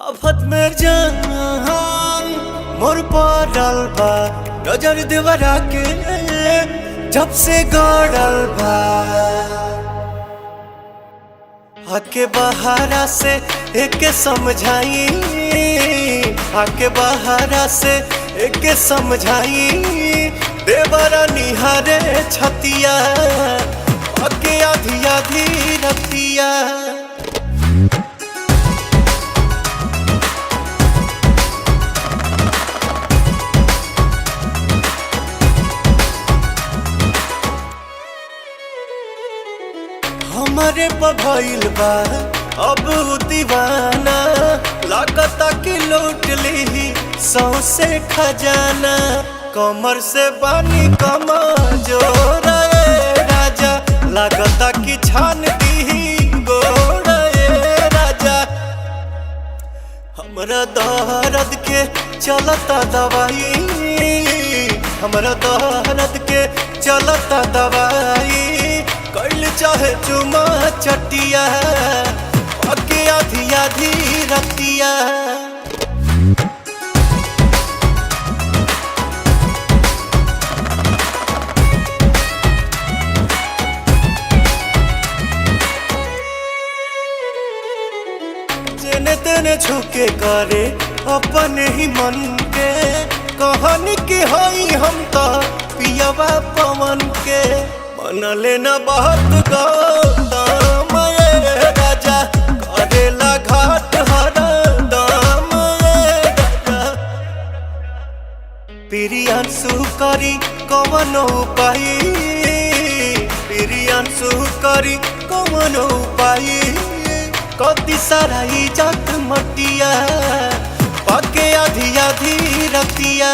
आफत में जान मोर पड़ल बा नजर देवरा के जब से गड़ल बा आके बहारा से एक समझाई आके बहारा से एक समझाई देवरा निहारे छतिया आके आधी आधी रतिया हमारे पभइल बा अब दीवाना लागता कि लूट ली सौसे खजाना कमर से बानी कमजोर राजा लागता कि छान दी गोड़ राजा हमरा दर्द के चलता दवाई हमरा दर्द के चलता दवाई कैल चाहे चुमा चटिया आके आधी आधी रतिया जेने तेने झुके करे अपने ही मन के कहानी की हई हम तो पियवा पवन के मन लेना बहुत गौतम राजा करेला घाट हर दाम राजा प्रियांशु करी कवन उपाय प्रियांशु करी कवन उपाय कति सारा इज्जत मटिया पाके आधी आधी रतिया।